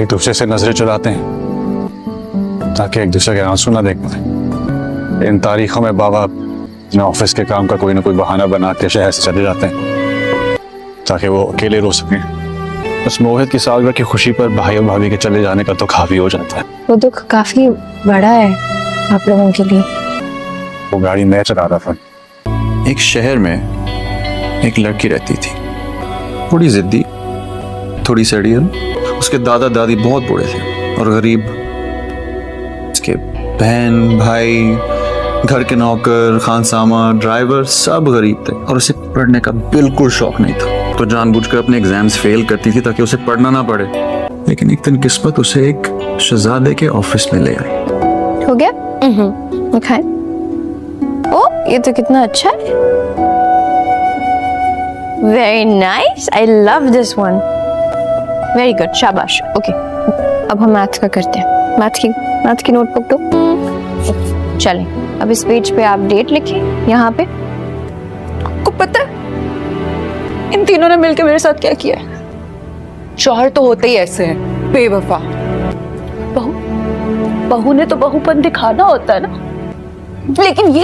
ایک دوسرے سے نظریں چلاتے ہیں تاکہ ایک دوسرے کے آنسو نہ دیکھ پائیں. ان تاریخوں میں بابا اپنے آفس کے کام کا کوئی نہ کوئی بہانہ بنا کے شہر سے چلے جاتے ہیں تاکہ وہ اکیلے رو سکیں. بس موہت کی سالگرہ کی خوشی پر بھائی اور بھابھی کے چلے جانے کا تو کافی ہو جاتا ہے. وہ دکھ کافی بڑا ہے آپ لوگوں کے لیے. وہ گاڑی میں چلا رہا تھا. ایک شہر میں ایک لڑکی رہتی تھی, تھوڑی ضدی, تھوڑی سڑیل. اس کے دادا دادی بہت بوڑھے تھے اور غریب. اس کے بہن بھائی, گھر کے نوکر, خانسامہ, ڈرائیور سب غریب تھے اور اسے پڑھنے کا بالکل شوق نہیں تھا. تو جان بوجھ کر اپنے ایگزامز فیل کرتی تھی تاکہ اسے پڑھنا نہ پڑے. لیکن ایک دن قسمت اسے ایک شہزادے کے آفس میں لے آئی. ہو گیا دکھائیں. او یہ تو کتنا اچھا ہے. Very nice, I love this one. Very good, شاباش. اوکے اب ہم میتھ کا کرتے ہیں. میتھ کی نوٹ بک دو. چلیں اب اس پیج پہ آپ ڈیٹ لکھیں. یہاں پہ کو پتہ ہے ان تینوں نے مل کے میرے ساتھ کیا کیا ہے؟ شوہر تو ہوتے ہی ایسے ہیں, بے وفا. بہو نے تو بہو پن دکھانا ہوتا ہے نا, لیکن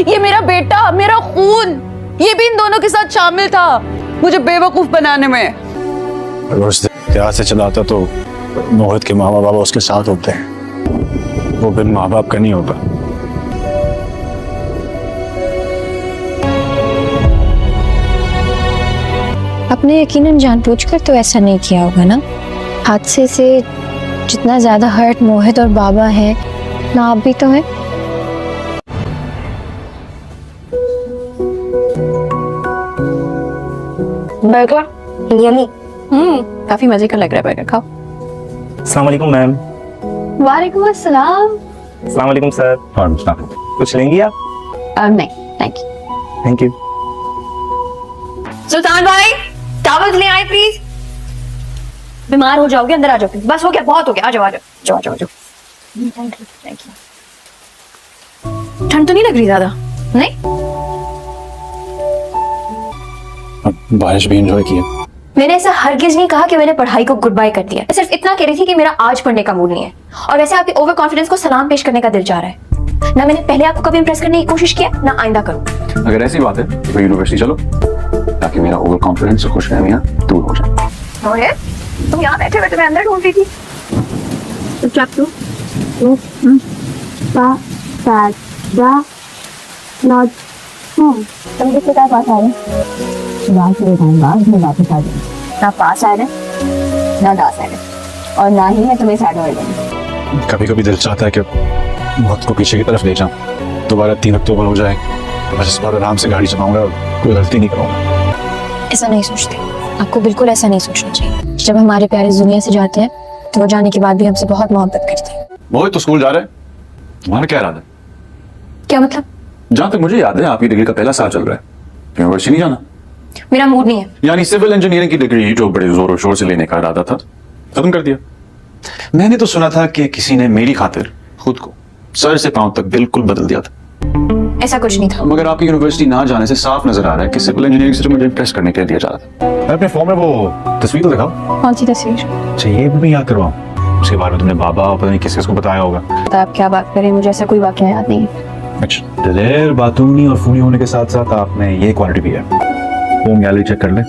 یہ میرا بیٹا, میرا خون, یہ بھی ان دونوں کے ساتھ شامل تھا مجھے بے وقوف بنانے میں. اگر اس اختیار سے چلاتا تو موہت کے ماں بابا اس کے ساتھ ہوتے ہیں. وہ بن ماں باپ کا نہیں ہوگا. آپ نے یقیناً جان بوجھ کر تو ایسا نہیں کیا ہوگا نا. حادثے سے جتنا زیادہ ہرٹ موہت اور بابا ہیں نا آپ بھی تو ہیں. برگر یمی, کافی مزے کا لگ رہا ہے برگر. کھاؤ. السلام علیکم میم. وعلیکم السلام. السلام علیکم سر. کچھ لیں گی آپ؟ نہیں thank you. Thank you. Sultan بھائی ٹاول لے آئے پلیز. بیمار ہو جاؤ گے, اندر آ جاؤ. بس ہو گیا, بہت ہو گیا. آ جاؤ. Thank you. ٹھنڈ تو نہیں لگ رہی زیادہ؟ نہیں, بارش بھی انجوائے کی. میں نے ایسا ہرگز نہیں کہا کہ میں نے پڑھائی کو گڈ بائی کر دیا. میں صرف اتنا کہہ رہی تھی کہ میرا آج پڑھنے کا موڈ نہیں ہے. اور ویسے آپ کے اوور کانفیڈنس کو سلام پیش کرنے کا دل چاہ رہا ہے. نہ میں نے پہلے آپ کو کبھی امپریس کرنے کی کوشش کیا, نہ آئندہ کروں. اگر ایسی بات ہے تو یونیورسٹی چلو تاکہ میرا اوور کانفیڈنس سے خوش فہمیاں دور ہو جائیں. اور تم یہاں بیٹھے بیٹھے میں اندر ڈھونڈ رہی تھی. تم کس کے ساتھ پاس آ رہے نہ پاس آ رہے نہ داس آ رہے, اور نہ ہی میں تمہیں سیڈ ہو رہی. کبھی کبھی دل چاہتا ہے کہ وقت کو پیچھے کی طرف لے جاؤں. دوبارہ 3 اکتوبر ہو جائے, بس اس بار آرام سے گاڑی چلاؤں گا اور کوئی غلطی نہیں کروں گا. ایسا نہیں سوچتے. آپ کو بالکل ایسا نہیں سوچنا چاہیے. جب ہمارے پیارے اس دنیا سے جاتے ہیں تو وہ جانے کے بعد بھی ہم سے بہت محبت کرتے ہیں. وہ تو اسکول جا رہے ہیں, تمہارا کیا ارادہ ہے؟ کیا مطلب؟ جہاں تک مجھے یاد ہے آپ کی ڈگری کا پہلا سال چل رہا ہے, یونیورسٹی نہیں جانا. میرا موڈ نہیں ہے. یعنی سول انجینئرنگ کی ڈگری جو بڑے زور و شور سے لینے کا ارادہ تھا ختم کر دیا. میں نے تو سنا تھا کہ کسی نے میری خاطر خود کو سر سے پاؤں تک بالکل بدل دیا تھا. ایسا کچھ نہیں تھا. مگر آپ کی یونیورسٹی نہ جانے سے صاف نظر آ رہا ہے کہ سول انجینئرنگ سے مجھے امپریس کرنے کے لیے دیا جا رہا تھا. میں اپنے فون میں وہ تصویر تو دکھاؤ. کون سی تصویر؟ اچھا یہ بھی یاد کرواؤں. اس کے بارے میں تم نے بابا پتہ نہیں کس کس کو بتایا ہوگا. آپ کیا بات کریں, مجھے ایسا کوئی واقعہ یاد نہیں ہے. اچھا دلیر باتونی اور فونی ہونے کے ساتھ ساتھ آپ میں یہ کوالٹی بھی ہے. فون گیلری چیک کر لیں,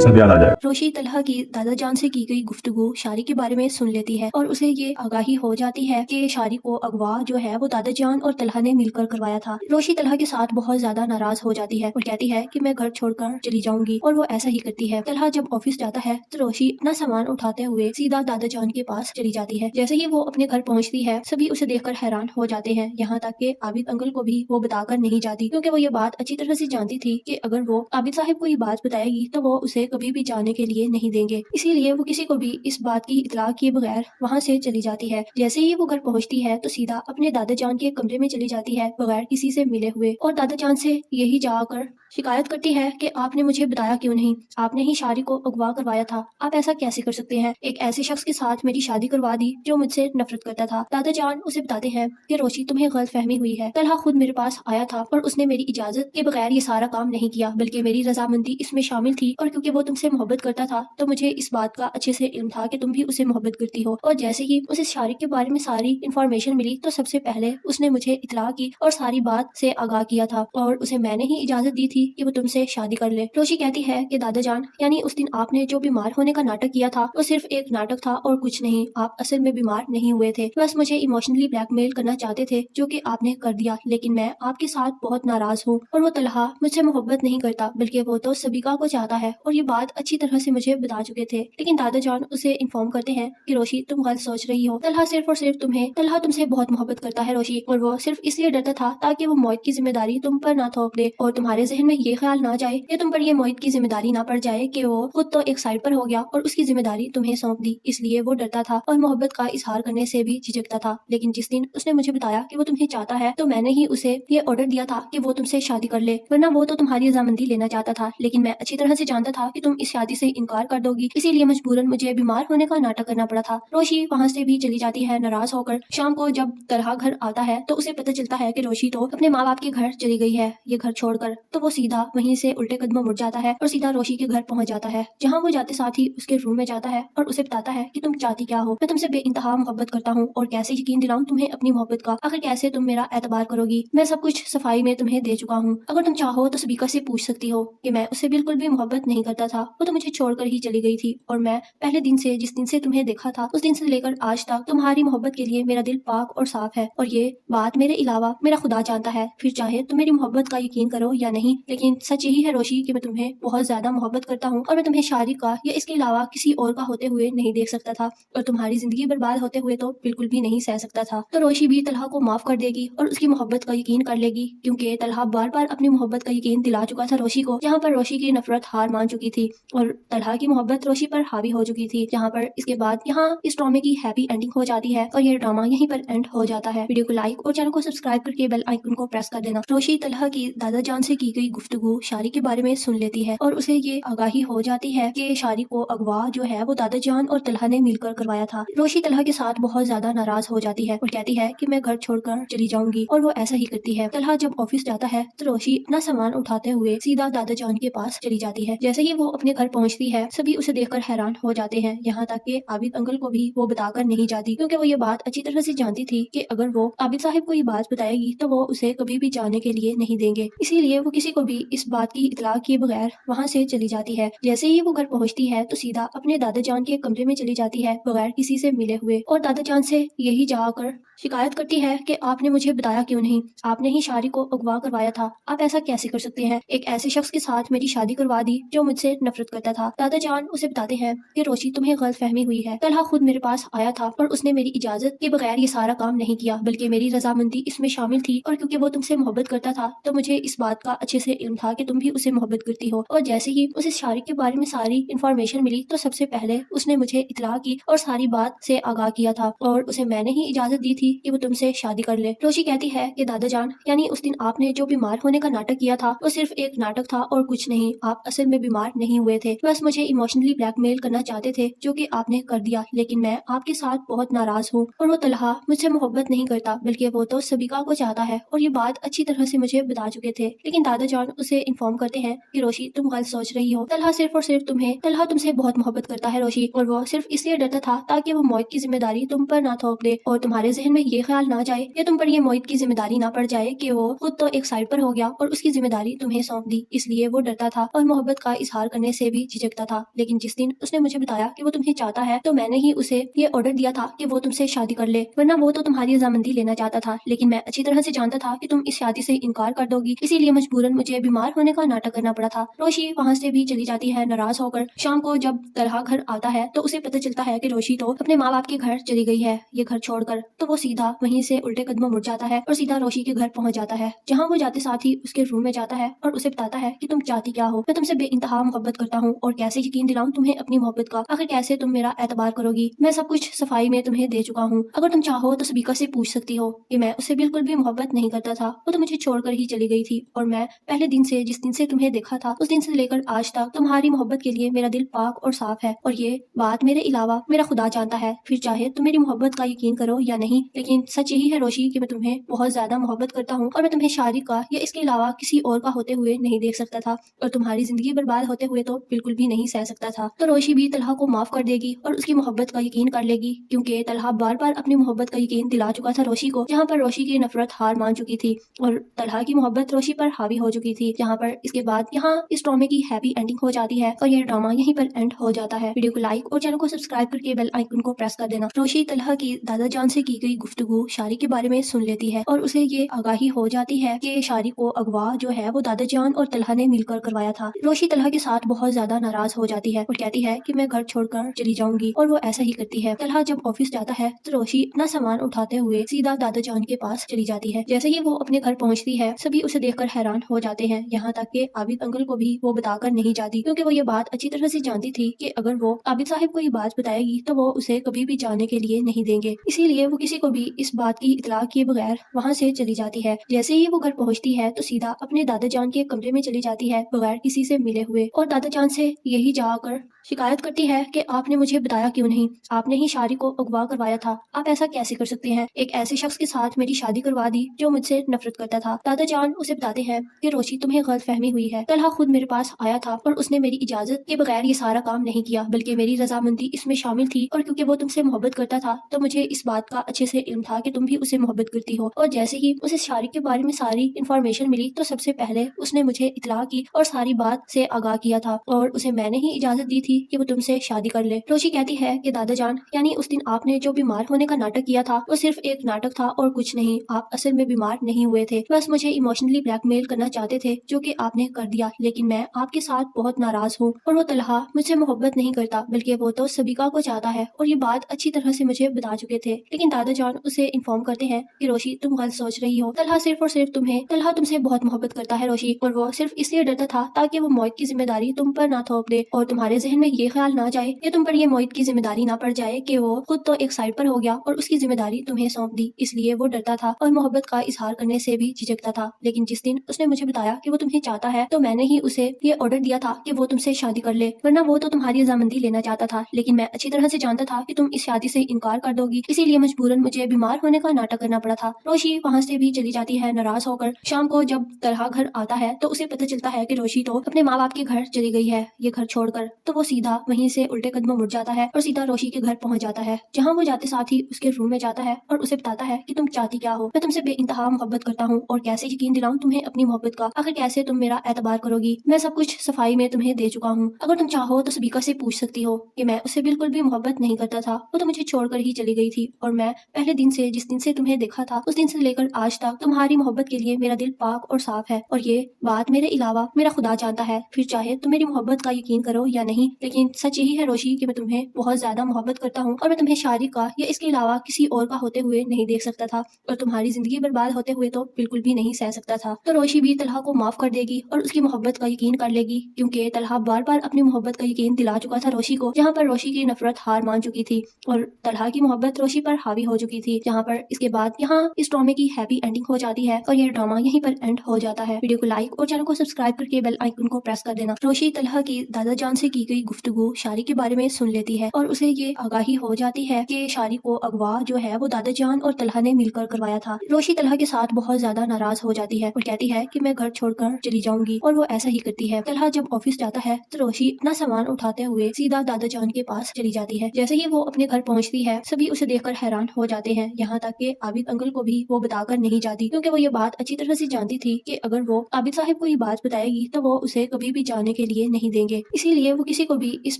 سب یاد آ جائے. روشی طلحہ کی دادا جان سے کی گئی گفتگو شاری کے بارے میں سن لیتی ہے اور اسے یہ آگاہی ہو جاتی ہے کہ شاری کو اغوا جو ہے وہ دادا جان اور طلحہ نے مل کر کروایا تھا. روشی طلحہ کے ساتھ بہت زیادہ ناراض ہو جاتی ہے اور کہتی ہے کہ میں گھر چھوڑ کر چلی جاؤں گی, اور وہ ایسا ہی کرتی ہے. طلحہ جب آفس جاتا ہے تو روشی اپنا سامان اٹھاتے ہوئے سیدھا دادا جان کے پاس چلی جاتی ہے. جیسے ہی وہ اپنے گھر پہنچتی ہے سبھی اسے دیکھ کر حیران ہو جاتے ہیں, یہاں تک کہ عابد انکل کو بھی وہ بتا کر نہیں جاتی, کیونکہ وہ یہ بات اچھی طرح سے جانتی تھی کہ اگر وہ عابد صاحب کو یہ بات بتائے گی تو وہ اسے کبھی بھی جانے کے لیے نہیں دیں گے. اسی لیے وہ کسی کو بھی اس بات کی اطلاع کیے بغیر وہاں سے چلی جاتی ہے. جیسے ہی وہ گھر پہنچتی ہے تو سیدھا اپنے دادا جان کے کمرے میں چلی جاتی ہے بغیر کسی سے ملے ہوئے, اور دادا جان سے یہی جا کر شکایت کرتی ہے کہ آپ نے مجھے بتایا کیوں نہیں, آپ نے ہی شاری کو اغوا کروایا تھا, آپ ایسا کیسے کر سکتے ہیں, ایک ایسے شخص کے ساتھ میری شادی کروا دی جو مجھ سے نفرت کرتا تھا. دادا جان اسے بتاتے ہیں کہ روشی تمہیں غلط فہمی ہوئی ہے, طلحہ خود میرے پاس آیا تھا اور اس نے میری اجازت کے بغیر یہ سارا کام نہیں کیا, بلکہ میری رضامندی اس میں شامل تھی, اور क्योंकि वो तुमसे मोहब्बत करता था, तो मुझे इस बात का अच्छे से इल्म था कि तुम भी उसे मोहब्बत करती हो। और जैसे ही उसे शारिक के बारे में सारी इन्फॉर्मेशन मिली तो सबसे पहले उसने मुझे इतला की और सारी बात से आगाह किया था, और उसे मैंने ही इजाजत दी थी कि वो तुमसे शादी कर ले। रोशी कहती है कि दादा जान, यानी उस दिन आपने जो बीमार होने का नाटक किया था वो सिर्फ एक नाटक था और कुछ नहीं। आप असल में बीमार नहीं हुए थे, बस मुझे इमोशनली ब्लैकमेल करना चाहते थे, जो कि आपने कर दिया। लेकिन मैं आपके साथ बहुत नाराज हूँ, और वो तलहा मुझसे मोहब्बत नहीं करता, बल्कि वो तो सबीका को चाहता है, और ये बात अच्छी तरह से मुझे बता चुके थे। लेकिन दादा जान उसे इन्फॉर्म करते हैं कि रोशी तुम गलत सोच रही हो। तलहा सिर्फ और सिर्फ तलहा तुमसे बहुत मोहब्बत करता है रोशी, और वो सिर्फ इसलिए डरता था ताकि वो मोहित की जिम्मेदारी तुम पर ना थोप दे, और तुम्हारे जहन में ये ख्याल ना जाए कि तुम पर ये मोहित की जिम्मेदारी ना पड़ जाए कि वो खुद तो एक साइड पर हो गया और उसकी जिम्मेदारी तुम्हें सौंप दी। इसलिए वो डरता था और मोहब्बत का इजहार करने से भी झिझकता था। लेकिन जिस दिन उसने मुझे बताया कि वो तुम्हें चाहता है, तो मैंने ही उसे ये ऑर्डर दिया था कि वो तुमसे शादी कर ले, वरना वो तो तुम्हारी रजामंदी लेना चाहता था। लेकिन मैं अच्छी तरह से जानता था कि तुम इस शादी से इनकार कर दोगी, इसीलिए मजबूरन मुझे बीमार होने का नाटक करना पड़ा था। रोशी वहाँ से भी चली जाती है नाराज होकर। शाम को जब तलहा घर आता है तो उसे पता चलता है कि रोशी तो अपने माँ बाप के घर चली गई है, ये घर छोड़कर। तो वो सीधा वहीं से उल्टे कदमों मुड़ जाता है और सीधा रोशी के घर पहुंच जाता है, जहाँ वो जाते साथ ही उसके रूम में जाता है और उसे बताता है कि तुम चाहती क्या हो, मैं तुमसे बेइंतहा मोहब्बत करता हूँ, और कैसे यकीन दिलाऊं तुम्हें अपनी मोहब्बत का, आखिर कैसे तुम मेरा एतबार करोगी। मैं सब कुछ सफाई में तुम्हें दे चुका हूँ, अगर तुम चाहो तो सबीका से पूछ सकती हो कि मैं उससे बिल्कुल भी मोहब्बत नहीं करता था, वो तो मुझे छोड़कर ही चली गई थी, और मैं पहले दिन से, जिस दिन से तुम्हें देखा था, उस दिन से लेकर आज तक तुम्हारी मोहब्बत के लिए मेरा दिल पाक और साफ है, और ये बात मेरे अलावा मेरा खुदा जानता है। फिर चाहे तुम मेरी मोहब्बत का यकीन करो या नहीं, लेकिन सच यही है रोशी कि मैं तुम्हें बहुत ज्यादा मोहब्बत करता हूँ, और मैं तुम्हें शारिक का या इसके अलावा किसी और का होते हुए नहीं देख सकता था, और तुम्हारी जिंदगी बर्बाद होते हुए तो बिल्कुल भी नहीं सह सकता था। तो रोशी भी तलहा को माफ कर देगी और उसकी मोहब्बत का यकीन कर लेगी, क्योंकि तलहा बार बार अपनी मोहब्बत का यकीन दिला चुका था रोशी को, जहाँ पर रोशी की नफरत हार मान चुकी थी और तलहा की मोहब्बत रोशी पर हावी हो चुकी थी। जहाँ पर इसके बाद यहाँ इस ड्रामे की हैप्पी एंडिंग हो जाती है और ये ड्रामा यहीं पर एंड हो जाता है। वीडियो को लाइक और चैनल को सब्सक्राइब करके बेल आइकन को प्रेस कर देना। रोशी तलहा की दादा जान से की गई गुफ्तगू शारी के बारे में सुन लेती है और उसे ये आगाही हो जाती है कि शारी को अगवा जो है वो दादा जान और तलहा ने मिलकर करवाया था। रोशी तलहा के साथ बहुत ज्यादा नाराज हो जाती है और कहती है कि मैं घर छोड़कर चली जाऊंगी, और वो ऐसा ही करती है। तलहा जब ऑफिस जाता है तो रोशी अपना सामान उठाते हुए सीधा दादा जान के पास चली जाती है। जैसे ही वो अपने घर पहुंचती है, सभी उसे देखकर हैरान हो जाते हैं, यहाँ तक कि आबिद अंकल को भी वो बताकर नहीं जाती, क्योंकि वो ये बात अच्छी तरह से जानती थी कि अगर वो आबिद साहब को ये बात बताएगी तो वो उसे कभी भी जाने के लिए नहीं देंगे। इसीलिए वो किसी को भी इस बात की इतला किए बगैर वहाँ से चली जाती है। जैसे ही वो घर पहुँचती है तो सीधा अपने दादा जान के कमरे में चली जाती है बगैर किसी से मिले हुए, और दादा जान से यही जाकर शिकायत करती है कि आपने मुझे बताया क्यों नहीं, आपने ही शारी को अगवा करवाया था, आप ऐसा कैसे कर सकते हैं, एक ऐसे शख्स के साथ मेरी शादी करवा दी जो मुझसे नफरत करता था। दादा जान उसे बताते हैं कि रोशी तुम्हें गलतफहमी हुई है, तलहा खुद मेरे पास आया था और उसने मेरी इजाजत के बगैर ये सारा काम नहीं किया, बल्कि मेरी रजामंदी इसमें शामिल थी, और क्योंकि वो तुमसे मोहब्बत करता था तो मुझे इस बात का अच्छे से इल्म था कि तुम भी उसे मोहब्बत करती हो। और जैसे ही उसे शारिक के बारे में सारी इन्फॉर्मेशन मिली तो सबसे पहले उसने मुझे इतला की और सारी बात से आगाह किया था, और उसे मैंने ही इजाजत दी थी कि वो तुमसे शादी कर ले। रोशी कहती है कि दादा जान, यानी उस दिन आपने जो बीमार होने का नाटक किया था वो सिर्फ एक नाटक था और कुछ नहीं। आप असल में बीमार नहीं हुए थे, बस मुझे इमोशनली ब्लैकमेल करना चाहते थे, जो कि आपने कर दिया। लेकिन मैं आपके साथ बहुत नाराज हूँ, और वो तलहा मुझसे मोहब्बत नहीं करता, बल्कि वो तो सबीका को चाहता है, और ये बात अच्छी तरह से मुझे बता चुके थे। लेकिन दादा जान उसे इन्फॉर्म करते हैं कि रोशी तुम गलत सोच रही हो, तलहा सिर्फ और सिर्फ तलहा तुमसे बहुत मोहब्बत करता है रोशी, और वो सिर्फ इसलिए डरता था ताकि वो मोहित की जिम्मेदारी तुम पर ना थोप दे, और तुम्हारे जहन में ये ख्याल ना जाए कि तुम पर ये मोहित की जिम्मेदारी ना पड़ जाए कि वो खुद तो एक साइड पर हो गया और उसकी जिम्मेदारी तुम्हें सौंप दी। इसलिए वो डरता था और मोहब्बत का इजहार करने से भी झिझकता था। लेकिन जिस दिन उसने मुझे बताया कि वो तुम्हें चाहता है, तो मैंने ही उसे ये ऑर्डर दिया था कि वो तुमसे शादी कर ले, वरना वो तो तुम्हारी रजामंदी लेना चाहता था। लेकिन मैं अच्छी तरह से जानता था कि तुम इस शादी से इनकार कर दोगी, इसीलिए मजबूरन मुझे बीमार होने का नाटक करना पड़ा था। रोशी वहाँ से भी चली जाती है नाराज होकर। शाम को जब तलहा घर आता है तो उसे पता चलता है कि रोशी तो अपने माँ बाप के घर चली गई है, ये घर छोड़कर। तो वो सीधा वहीं से उल्टे कदमों मुड़ जाता है और सीधा रोशी के घर पहुंच जाता है, जहाँ वो जाते साथ ही उसके रूम में जाता है और उसे बताता है कि तुम चाहती क्या हो, मैं तुमसे बेइंतहा मोहब्बत करता हूँ, और कैसे यकीन दिलाऊं तुम्हें अपनी मोहब्बत का, आखिर कैसे तुम मेरा एतबार करोगी। मैं सब कुछ सफाई में तुम्हें दे चुका हूँ, अगर तुम चाहो तो सबीका से पूछ सकती हो कि मैं उससे बिल्कुल भी मोहब्बत नहीं करता था, वो तो मुझे छोड़कर ही चली गई थी, और मैं पहले दिन से, जिस दिन से तुम्हें देखा था, उस दिन से लेकर आज तक तुम्हारी मोहब्बत के लिए मेरा दिल पाक और साफ है, और ये बात मेरे अलावा मेरा खुदा जानता है। फिर चाहे तुम मेरी मोहब्बत का यकीन करो या नहीं, लेकिन सच यही है रोशी कि मैं तुम्हें बहुत ज्यादा मोहब्बत करता हूँ, और मैं तुम्हें शारिक का या इसके अलावा किसी और का होते हुए नहीं देख सकता था, और तुम्हारी जिंदगी बर्बाद होते हुए तो बिल्कुल भी नहीं सह सकता था। तो रोशी भी तलहा को माफ कर देगी और उसकी मोहब्बत का यकीन कर लेगी, क्योंकि तलहा बार बार अपनी मोहब्बत का यकीन दिला चुका था रोशी को, जहाँ पर रोशी की नफरत हार मान चुकी थी और तलहा की मोहब्बत रोशी पर हावी हो चुकी थी। जहाँ पर इसके बाद यहाँ इस ड्रामे की हैप्पी एंडिंग हो जाती है और ये ड्रामा यहीं पर एंड हो जाता है। वीडियो को लाइक और चैनल को सब्सक्राइब करके बेल आइकन को प्रेस कर देना। रोशी तलहा की दादा जान से की गई गुफ्तगू शारी के बारे में सुन लेती है और उसे ये आगाही हो जाती है कि शारी को अगवा जो है वो दादा जान और तलहा ने मिलकर करवाया था। रोशी तलहा के साथ बहुत ज्यादा नाराज हो जाती है और कहती है कि मैं घर छोड़कर चली जाऊंगी, और वो ऐसा ही करती है। तलहा जब ऑफिस जाता है तो रोशी अपना सामान उठाते हुए सीधा दादा जान के पास चली जाती है। जैसे ही वो अपने घर पहुंचती है सभी उसे देखकर हैरान हो जाते हैं, यहाँ तक कि आबिद अंकल को भी वो बताकर नहीं जाती, क्योंकि वो ये बात अच्छी तरह से जानती थी कि अगर वो आबिद साहब को ये बात बताएगी तो वो उसे कभी भी जाने के लिए नहीं देंगे। इसीलिए वो किसी को भी इस बात की इतला किए बगैर वहाँ से चली जाती है। जैसे ही वो घर पहुँचती है तो सीधा अपने दादा जान के कमरे में चली जाती है बगैर किसी से मिले हुए, और दादा जान से यही जाकर शिकायत करती है कि आपने मुझे बताया क्यों नहीं, आपने ही शारी को अगवा करवाया था, आप ऐसा कैसे कर सकते हैं, एक ऐसे शख्स के साथ मेरी शादी करवा दी जो मुझसे नफरत करता था। दादा जान उसे बताते हैं कि रोशी तुम्हें गलत फहमी हुई है, तलहा खुद मेरे पास आया था और उसने मेरी इजाजत के बगैर ये सारा काम नहीं किया, बल्कि मेरी रजामंदी इसमें शामिल थी, और क्योंकि वो तुमसे मोहब्बत करता था तो मुझे इस बात का अच्छे से इल्म था कि तुम भी उसे मोहब्बत करती हो। और जैसे ही उसे शारी के बारे में सारी इन्फॉर्मेशन मिली तो सबसे पहले उसने मुझे इतला की और सारी बात से आगाह किया था, और उसे मैंने ही इजाजत दी थी कि वो तुमसे शादी कर ले। रोशी कहती है कि दादा जान, यानी उस दिन आपने जो बीमार होने का नाटक किया था वो सिर्फ एक नाटक था और कुछ नहीं, आप असल में बीमार नहीं हुए थे, बस मुझे इमोशनली ब्लैकमेल करना चाहते थे जो कि आपने कर दिया। लेकिन मैं आपके साथ बहुत नाराज हूँ, और वो तलहा मुझसे मोहब्बत नहीं करता बल्कि वो तो सबिका को चाहता है, और ये बात अच्छी तरह से मुझे बता चुके थे। लेकिन दादा जान उसे इन्फॉर्म करते हैं कि रोशी तुम गलत सोच रही हो, तलहा सिर्फ और सिर्फ तलहा तुमसे बहुत मोहब्बत करता है रोशी, और वो सिर्फ इसलिए डरता था ताकि वो मोहित की जिम्मेदारी तुम पर ना थोप दे और तुम्हारे जहन में ये ख्याल ना जाए कि तुम पर ये मोहित की जिम्मेदारी ना पड़ जाए कि वो खुद तो एक साइड पर हो गया और उसकी जिम्मेदारी तुम्हें सौंप दी। इसलिए वो डरता था और मोहब्बत का इजहार करने से भी झिझकता था। लेकिन जिस दिन उसने मुझे बताया कि वो तुम्हें चाहता है तो मैंने ही उसे ये ऑर्डर दिया था कि वो तुमसे शादी कर ले, वरना वो तो तुम्हारी रजामंदी लेना चाहता था। लेकिन मैं अच्छी तरह से जानता था कि तुम इस शादी से इनकार कर दोगी, इसीलिए मजबूरन मुझे बीमार होने का नाटक करना पड़ा था। रोशी वहाँ से भी चली जाती है नाराज होकर। शाम को जब तलहा घर आता है तो उसे पता चलता है कि रोशी तो अपने माँ बाप के घर चली गई है ये घर छोड़कर, तो वो सीधा वहीं से उल्टे कदमों मुड़ जाता है और सीधा रोशी के घर पहुंच जाता है, जहां वो जाते साथ ही उसके रूम में जाता है और उसे बताता है कि तुम चाहती क्या हो, मैं तुमसे बेइंतहा मोहब्बत करता हूँ और कैसे यकीन दिलाऊं तुम्हें अपनी मोहब्बत का, आखिर कैसे तुम मेरा एतबार करोगी, मैं सब कुछ सफाई में तुम्हें दे चुका हूँ, अगर तुम चाहो तो सबिका से पूछ सकती हो कि मैं उससे बिल्कुल भी मोहब्बत नहीं करता था, वो तो मुझे छोड़कर ही चली गई थी, और मैं पहले दिन से जिस दिन से तुम्हें देखा था उस दिन से लेकर आज तक तुम्हारी मोहब्बत के लिए मेरा दिल पाक और साफ है, और ये बात मेरे अलावा मेरा खुदा जानता है, फिर चाहे तुम मेरी मोहब्बत का यकीन करो या नहीं, लेकिन सच यही है रोशी कि मैं तुम्हें बहुत ज्यादा मोहब्बत करता हूँ और मैं तुम्हें शादी का या इसके अलावा किसी और का होते हुए नहीं देख सकता था, और तुम्हारी जिंदगी बर्बाद होते हुए तो बिल्कुल भी नहीं सह सकता था। तो रोशी भी तलहा को माफ कर देगी और उसकी मोहब्बत का यकीन कर लेगी, क्योंकि तलहा बार बार अपनी मोहब्बत का यकीन दिला चुका था रोशी को, जहाँ पर रोशी की नफरत हार मान चुकी थी और तलहा की मोहब्बत रोशी पर हावी हो चुकी थी। जहाँ पर इसके बाद यहाँ इस ड्रामे की हैप्पी एंडिंग हो जाती है और ये ड्रामा यहीं पर एंड हो जाता है। वीडियो को लाइक और चैनल को सब्सक्राइब करके बेल आइकन को प्रेस कर देना। रोशी तलहा की दादा जान से की गई गुफ्तगू शारी के बारे में सुन लेती है और उसे ये आगाही हो जाती है कि शारी को अगवा जो है वो दादा जान और तलहा ने मिलकर करवाया था। रोशी तलहा के साथ बहुत ज्यादा नाराज हो जाती है और कहती है कि मैं घर छोड़कर चली जाऊंगी, और वो ऐसा ही करती है। तलहा जब ऑफिस जाता है तो रोशी अपना सामान उठाते हुए सीधा दादा जान के पास चली जाती है। जैसे ही वो अपने घर पहुंचती है सभी उसे देखकर हैरान हो जाते हैं, यहाँ तक कि आबिद अंकल को भी वो बताकर नहीं जाती, क्योंकि वो ये बात अच्छी तरह से जानती थी कि अगर वो आबिद साहब को ये बात बताएगी तो वो उसे कभी भी जाने के लिए नहीं देंगे। इसीलिए वो किसी को भी इस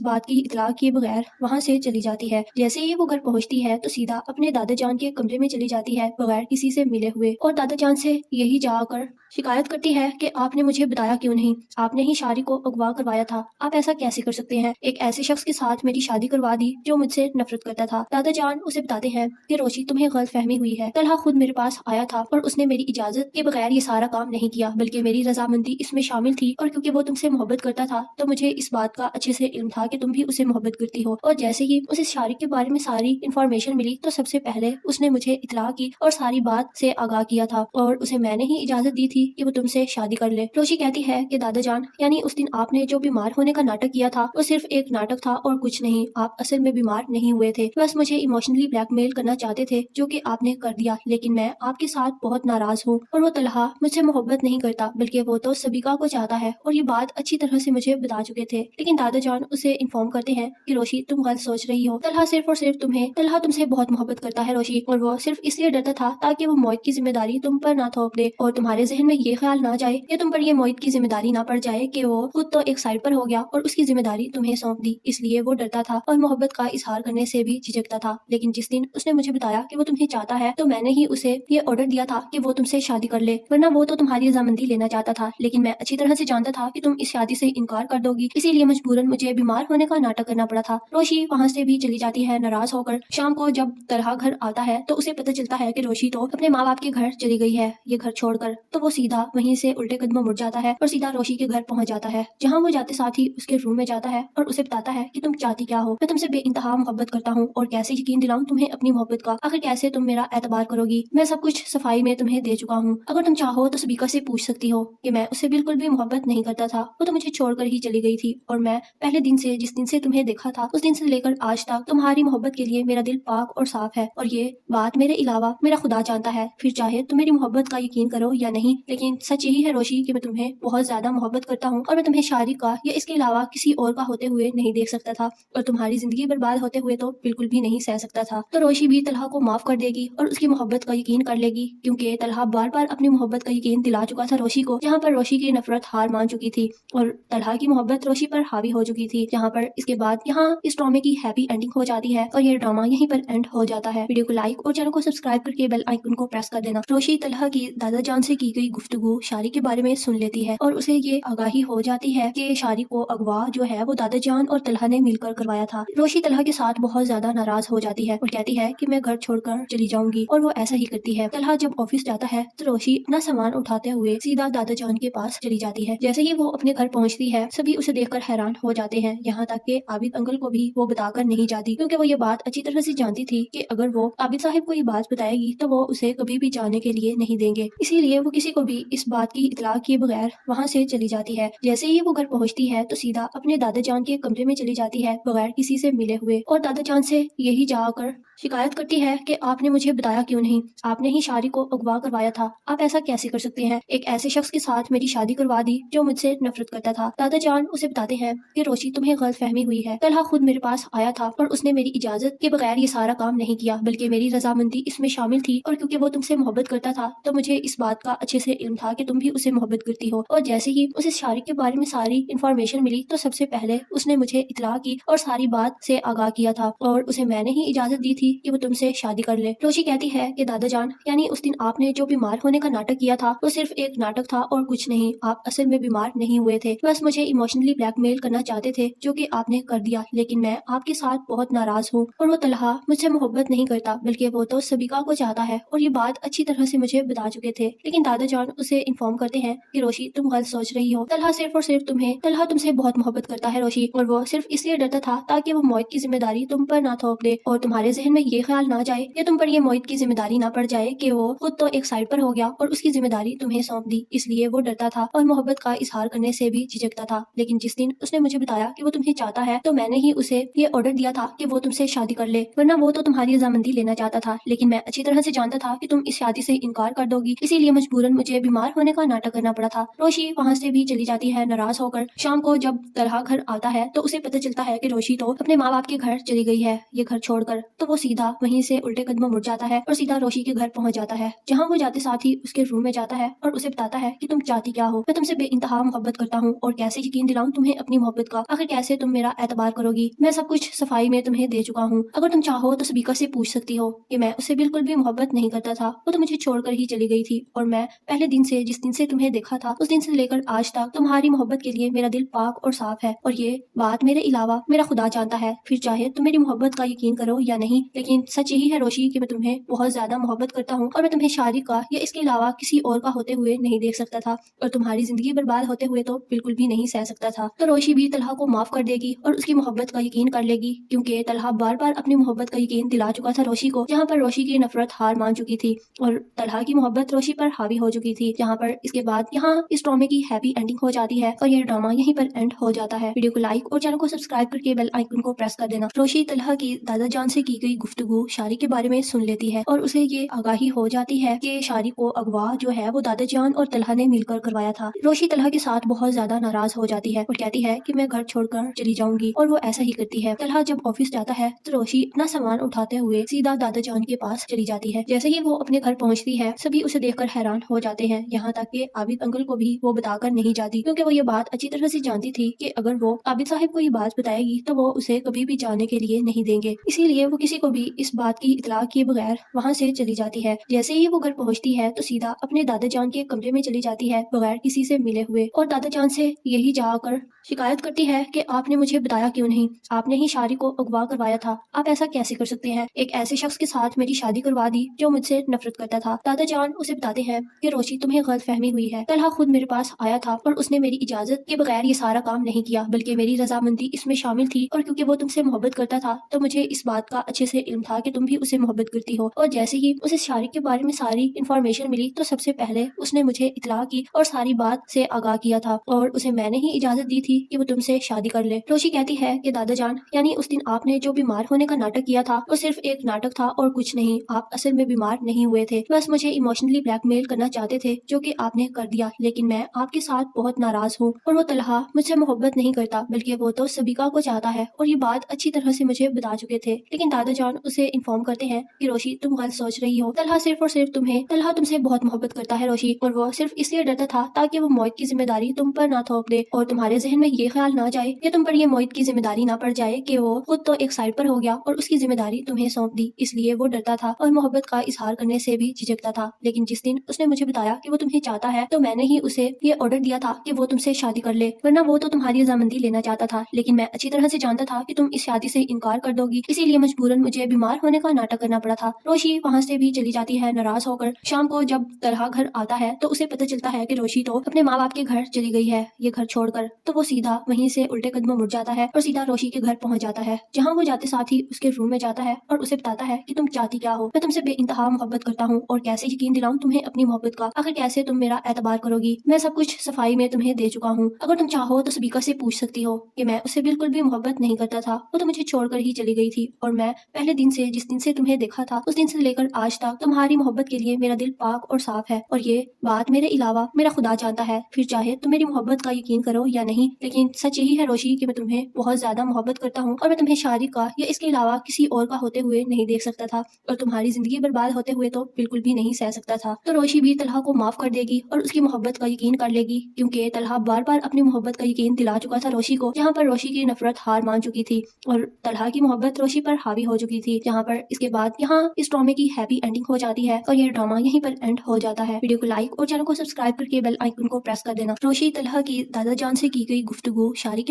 बात की इतला किए बगैर वहाँ से चली जाती है। जैसे ही वो घर पहुंचती है तो सीधा अपने दादा जान के कमरे में चली जाती है बगैर किसी से मिले हुए, और दादा जान से यही जाकर शिकायत करती है कि आपने मुझे बताया क्यों नहीं, आपने ही शारी को अगवा करवाया था, आप ऐसा कैसे कर सकते हैं, एक ऐसे शख्स के साथ मेरी शादी करवा दी जो मुझसे नफरत करता था। दादा जान उसे बताते हैं कि रोशी तुम्हें गलत फहमी हुई है, तलहा खुद मेरे पास आया था और उसने मेरी इजाजत के बगैर ये सारा काम नहीं किया, बल्कि मेरी रजामंदी इसमें शामिल थी, और क्योंकि वो तुमसे मोहब्बत करता था तो मुझे इस बात का अच्छे से علم تھا کہ تم بھی اسے محبت کرتی ہو، اور جیسے ہی اسے شارق کے بارے میں ساری انفارمیشن ملی تو سب سے پہلے اس نے مجھے اطلاع کی اور ساری بات سے آگاہ کیا تھا، اور اسے میں نے ہی اجازت دی تھی کہ وہ تم سے شادی کر لے۔ روشی کہتی ہے کہ دادا جان، یعنی اس دن آپ نے جو بیمار ہونے کا ناٹک کیا تھا وہ صرف ایک ناٹک تھا اور کچھ نہیں، آپ اصل میں بیمار نہیں ہوئے تھے، بس مجھے ایموشنلی بلیک میل کرنا چاہتے تھے جو کہ آپ نے کر دیا، لیکن میں آپ کے ساتھ بہت ناراض ہوں، اور وہ طلحہ مجھ سے محبت نہیں کرتا بلکہ وہ تو سبیکا کو چاہتا ہے، اور یہ بات اچھی طرح سے مجھے بتا چکے تھے، لیکن دادا جان اسے انفارم کرتے ہیں کہ روشی تم غلط سوچ رہی ہو، طلحہ صرف اور صرف طلحہ تم سے بہت محبت کرتا ہے روشی، اور وہ صرف اس لیے ڈرتا تھا تاکہ وہ موعد کی ذمہ داری تم پر نہ تھوپ دے، اور تمہارے ذہن میں یہ خیال نہ جائے کہ تم پر یہ موعد کی ذمہ داری نہ پڑ جائے کہ وہ خود تو ایک سائڈ پر ہو گیا اور اس کی ذمہ داری تمہیں سونپ دی، اس لیے وہ ڈرتا تھا اور محبت کا اظہار کرنے سے بھی جھجکتا تھا، لیکن جس دن اس نے مجھے بتایا کہ وہ تمہیں چاہتا ہے تو میں نے ہی اسے یہ آرڈر دیا تھا کہ وہ تم سے شادی کر لے، ورنہ وہ تو تمہاری رضامندی لینا چاہتا تھا، لیکن میں اچھی طرح سے جانتا تھا کہ تم اس شادی سے انکار کر دو گی، اسی لیے مجبوراً مجھے بیمار ہونے کا ناٹک کرنا پڑا تھا۔ روشی وہاں سے بھی چلی جاتی ہے ناراض ہو کر۔ شام کو جب طلحہ گھر آتا ہے تو اسے پتہ چلتا ہے کہ روشی تو اپنے ماں باپ کے گھر چلی گئی ہے، یہ گھر چھوڑ کر، تو وہ سیدھا وہیں سے الٹے قدموں مڑ جاتا ہے اور سیدھا روشی کے گھر پہنچ جاتا ہے، جہاں وہ جاتے ساتھ ہی اس کے روم میں جاتا ہے اور اسے بتاتا ہے کہ تم چاہتی کیا ہو، میں تم سے بے انتہا محبت کرتا ہوں اور کیسے یقین دلاؤں تمہیں اپنی محبت کا، آخر کیسے تم میرا اعتبار کرو گی، میں سب کچھ صفائی میں تمہیں دے چکا ہوں، اگر تم چاہو تو سبیکا سے پوچھ سکتی ہو کہ میں اسے بالکل بھی محبت نہیں کرتا تھا، وہ تو مجھے چھوڑ کر ہی چلی گئی تھی، اور میں پہلے دن سے جس دن سے تمہیں دیکھا تھا اس دن سے لے کر آج تک تمہاری محبت کے لیے میرا دل پاک اور صاف ہے، اور یہ بات میرے علاوہ میرا خدا جانتا ہے، پھر چاہے تم میری محبت کا یقین کرو یا نہیں، لیکن سچ یہی ہے روشی کہ میں تمہیں بہت زیادہ محبت کرتا ہوں، اور میں تمہیں شارق کا یا اس کے علاوہ کسی اور کا ہوتے ہوئے نہیں دیکھ سکتا تھا، اور تمہاری زندگی برباد ہوتے ہوئے تو بالکل بھی نہیں سہ سکتا تھا۔ تو روشی بھی طلحہ کو معاف کر دے گی اور اس کی محبت کا یقین کر لے گی، کیونکہ طلحہ بار بار اپنی محبت کا یقین دلا چکا تھا روشی کو، جہاں پر روشی کی نفرت ہار مان چکی تھی اور طلحہ کی محبت روشی پر حاوی ہو چکی تھی، جہاں پر اس کے بعد یہاں اس ڈرامے کی ہیپی اینڈنگ ہو جاتی ہے اور یہ ڈرامہ یہیں پر اینڈ ہو جاتا ہے۔ ویڈیو کو لائک اور چینل کو سبسکرائب کر کے بیل آئیکن کو پریس کر دینا۔ روشی طلحہ کی دادا جان سے کی گئی گفتگو شارق کے بارے میں سن لیتی ہے اور اسے یہ آگاہی ہو جاتی ہے کہ شارق کو اغوا جو ہے وہ دادا جان اور طلحہ نے مل کر کروایا تھا۔ روشی طلحہ کے ساتھ بہت زیادہ ناراض ہو جاتی ہے اور کہتی ہے کہ میں گھر چھوڑ کر چلی جاؤں گی، اور وہ ایسا ہی کرتی ہے۔ طلحہ جب آفس جاتا ہے تو روشی اپنا سامان اٹھاتے ہوئے سیدھا دادا جان کے پاس چلی جاتی ہے۔ جیسے ہی وہ اپنے گھر پہنچتی ہے سبھی اسے دیکھ کر حیران ہو جاتے ہیں، یہاں تک کہ عابد انکل کو بھی وہ بتا کر نہیں جاتی، کیونکہ وہ یہ بات اچھی طرح سے جانتی تھی کہ اگر وہ عابد صاحب کو یہ بات بتائے گی تو وہ اسے کبھی بھی جانے کے لیے نہیں دیں گے، اسی لیے وہ کسی کو بھی اس بات کی اطلاع کیے بغیر وہاں سے چلی جاتی ہے۔ جیسے ہی وہ گھر پہنچتی ہے تو سیدھا اپنے دادا جان کے کمرے میں چلی جاتی ہے بغیر کسی سے ملے ہوئے، اور دادا جان سے یہی جا کر شکایت کرتی ہے کہ آپ نے مجھے بتایا کیوں نہیں، آپ نے ہی شارق کو اغوا کروایا تھا، آپ ایسا کیسے کر سکتے ہیں، ایک ایسے شخص کے ساتھ میری شادی کروا دی جو مجھ سے نفرت کرتا تھا۔ دادا جان اسے بتاتے ہیں کہ روشی تمہیں غلط فہمی ہوئی ہے، طلحہ خود میرے پاس آیا تھا اور اس نے میری اجازت کے بغیر یہ سارا کام نہیں کیا، بلکہ میری رضامندی اس میں شامل تھی، اور کیونکہ وہ تم سے محبت کرتا تھا تو مجھے اس بات کا اچھے سے علم تھا کہ تم بھی اسے محبت کرتی ہو، اور جیسے ہی اسے شارق کے بارے میں ساری انفارمیشن ملی تو سب سے پہلے اس نے مجھے اطلاع کی اور ساری بات سے آگاہ کیا تھا، اور اسے میں نے ہی اجازت دی تھی کہ وہ تم سے شادی کر لے۔ روشی کہتی ہے کہ دادا جان، یعنی اس دن آپ نے جو بیمار ہونے کا ناٹک کیا تھا وہ صرف ایک ناٹک تھا اور کچھ نہیں، آپ اصل میں بیمار نہیں ہوئے تھے، بس مجھے ایموشنلی بلیک میل کرنا چاہتے تھے جو کہ آپ نے کر دیا، لیکن میں آپ کے ساتھ بہت ناراض ہوں، اور وہ طلحہ مجھ سے محبت نہیں کرتا بلکہ وہ تو سبیکا کو چاہتا ہے، اور یہ بات اچھی طرح سے مجھے بتا چکے تھے، لیکن دادا جان اسے انفارم کرتے ہیں کہ روشی تم غلط سوچ رہی ہو، طلحہ صرف اور صرف طلحہ تم سے بہت محبت کرتا ہے روشی، اور وہ صرف اس لیے ڈرتا تھا تاکہ وہ موعد کی ذمہ داری تم پر نہ تھوپ دے، اور تمہارے ذہن میں یہ خیال نہ جائے کہ تم پر یہ موعد کی ذمہ داری نہ پڑ جائے کہ وہ خود تو ایک سائڈ پر ہو گیا اور اس کی ذمہ داری تمہیں سونپ دی، اس لیے وہ ڈرتا تھا اور محبت کا اظہار کرنے سے بھی جھجکتا تھا، لیکن جس دن اس نے مجھے بتایا کہ وہ تمہیں چاہتا ہے تو میں نے ہی اسے یہ آرڈر دیا تھا کہ وہ تم سے شادی کر لے، ورنہ وہ تو تمہاری رضامندی لینا چاہتا تھا، لیکن میں اچھی طرح سے جانتا تھا کہ تم اس شادی سے انکار کر دو گی، اسی لیے مجبوراً مجھے بیمار ہونے کا ناٹک کرنا پڑا تھا۔ روشی وہاں سے بھی چلی جاتی ہے ناراض ہو کر۔ شام کو جب طلحہ گھر آتا ہے تو اسے پتہ چلتا ہے کہ روشی تو اپنے ماں باپ کے گھر چلی گئی ہے، یہ گھر چھوڑ کر، تو وہ سیدھا وہیں سے الٹے قدموں مڑ جاتا ہے اور سیدھا روشی کے گھر پہنچ جاتا ہے، جہاں وہ جاتے ساتھ ہی اس کے روم میں جاتا ہے اور اسے بتاتا ہے کہ تم چاہتی کیا ہو، میں تم سے بے انتہا محبت کرتا ہوں اور کیسے یقین دلاؤں تمہیں اپنی محبت کا، آخر کیسے تم میرا اعتبار کرو گی، میں سب کچھ صفائی میں تمہیں دے چکا ہوں، اگر تم چاہو تو سبیکا سے پوچھ سکتی ہو کہ میں اسے بالکل بھی محبت نہیں کرتا تھا، وہ تو مجھے چھوڑ کر ہی چلی گئی تھی، اور میں پہلے دن سے جس دن سے تمہیں دیکھا تھا اس دن سے لے کر آج تک تمہاری محبت کے لیے میرا دل پاک اور صاف ہے، اور یہ بات میرے علاوہ میرا خدا جانتا ہے، پھر چاہے تم میری محبت کا یقین کرو یا نہیں، लेकिन सच यही है रोशी कि मैं तुम्हें बहुत ज्यादा मोहब्बत करता हूँ और मैं तुम्हें शादी का या इसके अलावा किसी और का होते हुए नहीं देख सकता था और तुम्हारी जिंदगी बर्बाद होते हुए तो बिल्कुल भी नहीं सह सकता था। तो रोशी भी तलहा को माफ कर देगी और उसकी मोहब्बत का यकीन कर लेगी, क्योंकि तलहा बार बार अपनी मोहब्बत का यकीन दिला चुका था रोशी को, जहाँ पर रोशी की नफरत हार मान चुकी थी और तलहा की मोहब्बत रोशी पर हावी हो चुकी थी। जहाँ पर इसके बाद यहाँ इस ड्रामे की हैप्पी एंडिंग हो जाती है और ये ड्रामा यहीं पर एंड हो जाता है। वीडियो को लाइक और चैनल को सब्सक्राइब करके बेल आइकन को प्रेस कर देना। रोशी तलहा की दादा जान से की गई गुफ्तगू शादी के बारे में सुन लेती है और उसे ये आगाही हो जाती है कि शादी को अगवा जो है वो दादा जान और तलहा ने मिलकर करवाया था। रोशी तलहा के साथ बहुत ज्यादा नाराज हो जाती है और कहती है कि मैं घर छोड़कर चली जाऊंगी और वो ऐसा ही करती है। तलहा जब ऑफिस जाता है तो रोशी अपना सामान उठाते हुए सीधा दादा जान के पास चली जाती है। जैसे ही वो अपने घर पहुंचती है सभी उसे देखकर हैरान हो जाते हैं, यहाँ तक कि आबिद अंकल को भी वो बताकर नहीं जाती, क्योंकि वो ये बात अच्छी तरह से जानती थी कि अगर वो आबिद साहब को ये बात बताएगी तो वो उसे कभी भी जाने के लिए नहीं देंगे। इसीलिए वो किसी को भी इस बात की इतला किए बगैर वहाँ से चली जाती है। जैसे ही वो घर पहुँचती है तो सीधा अपने दादा जान के कमरे में चली जाती है बगैर किसी से मिले हुए और दादा जान से यही जाकर शिकायत करती है कि आपने मुझे बताया क्यों नहीं, आपने ही शादी को अगवा करवाया था, आप ऐसा कैसे कर सकते हैं, एक ऐसे शख्स के साथ मेरी शादी करवा दी जो मुझसे नफरत करता था। दादा जान उसे बताते हैं कि रोशी तुम्हें गलत फहमी हुई है, तलहा खुद मेरे पास आया था और उसने मेरी इजाजत के बगैर ये सारा काम नहीं किया, बल्कि मेरी रजामंदी इसमें शामिल थी और क्योंकि वो तुमसे मोहब्बत करता था तो मुझे इस बात का अच्छे से इल्म था कि तुम भी उसे मोहब्बत करती हो। और जैसे ही उसे शादी के बारे में सारी इन्फॉर्मेशन मिली तो सबसे पहले उसने मुझे इतला की और सारी बात से आगाह किया था और उसे मैंने ही इजाजत दी थी कि वो तुमसे शादी कर ले। रोशी कहती है कि दादा जान, यानी उस दिन आपने जो बीमार होने का नाटक किया था वो सिर्फ एक नाटक था और कुछ नहीं, आप असल में बीमार नहीं हुए थे, बस मुझे इमोशनली ब्लैकमेल करना चाहते थे जो कि आपने कर दिया। लेकिन मैं आपके साथ बहुत नाराज हूँ और वो तलहा मुझसे मोहब्बत नहीं करता बल्कि वो तो सबिका को चाहता है और ये बात अच्छी तरह से मुझे बता चुके थे। लेकिन दादा जान उसे इन्फॉर्म करते हैं कि रोशी तुम गलत सोच रही हो, तलहा सिर्फ और सिर्फ तलहा तुमसे बहुत मोहब्बत करता है रोशी, और वो सिर्फ इसलिए डरता था ताकि वो मोहित की जिम्मेदारी तुम पर ना थोप दे और तुम्हारे जहन में ये ख्याल ना जाए कि तुम पर ये मोहित की जिम्मेदारी ना पड़ जाए कि वो खुद तो एक साइड पर हो गया और उसकी जिम्मेदारी तुम्हें सौंप दी। इसलिए वो डरता था और मोहब्बत का इजहार करने से भी झिझकता था। लेकिन जिस दिन उसने मुझे बताया कि वो तुम्हें चाहता है तो मैंने ही उसे ये ऑर्डर दिया था कि वो तुमसे शादी कर ले, वरना वो तो तुम्हारी रजामंदी लेना चाहता था। लेकिन मैं अच्छी तरह से जानता था कि तुम इस शादी से इनकार कर दोगी, इसीलिए मजबूरन मुझे बीमार होने का नाटक करना पड़ा था। रोशी वहाँ से भी चली जाती है नाराज होकर। शाम को जब तलहा घर आता है तो उसे पता चलता है कि रोशी तो अपने माँ बाप के घर चली गई है ये घर छोड़कर, तो वो सीधा वहीं से उल्टे कदमों मुड़ जाता है और सीधा रोशी के घर पहुंच जाता है, जहाँ वो जाते साथ ही उसके रूम में जाता है और उसे बताता है कि तुम चाहती क्या हो, मैं तुमसे बेइंतहा मोहब्बत करता हूँ और कैसे यकीन दिलाऊं तुम्हें अपनी मोहब्बत का, आखिर कैसे तुम मेरा एतबार करोगी, मैं सब कुछ सफाई में तुम्हें दे चुका हूँ, अगर तुम चाहो तो सबिका से पूछ सकती हो कि मैं उससे बिल्कुल भी मोहब्बत नहीं करता था, वो तो मुझे छोड़कर ही चली गई थी और मैं पहले दिन से जिस दिन से तुम्हें देखा था उस दिन से लेकर आज तक तुम्हारी मोहब्बत के लिए मेरा दिल पाक और साफ है और ये बात मेरे अलावा मेरा खुदा जानता है, फिर चाहे तुम मेरी मोहब्बत का यकीन करो या नहीं, लेकिन सच यही है रोशी कि मैं तुम्हें बहुत ज्यादा मोहब्बत करता हूँ और मैं तुम्हें शादी का या इसके अलावा किसी और का होते हुए नहीं देख सकता था और तुम्हारी जिंदगी बर्बाद होते हुए तो बिल्कुल भी नहीं सह सकता था। तो रोशी भी तलहा को माफ कर देगी और उसकी मोहब्बत का यकीन कर लेगी, क्योंकि तलहा बार बार अपनी मोहब्बत का यकीन दिला चुका था रोशी को, जहाँ पर रोशी की नफरत हार मान चुकी थी और तलहा की मोहब्बत रोशी पर हावी हो चुकी थी। जहाँ पर इसके बाद यहाँ इस ड्रामे की हैप्पी एंडिंग हो जाती है और ये ड्रामा यहीं पर एंड हो जाता है। वीडियो को लाइक और चैनल को सब्सक्राइब करके बेल आइकन को प्रेस कर देना। रोशी तलहा की दादा जान से की गई गुफ्तगू शादी के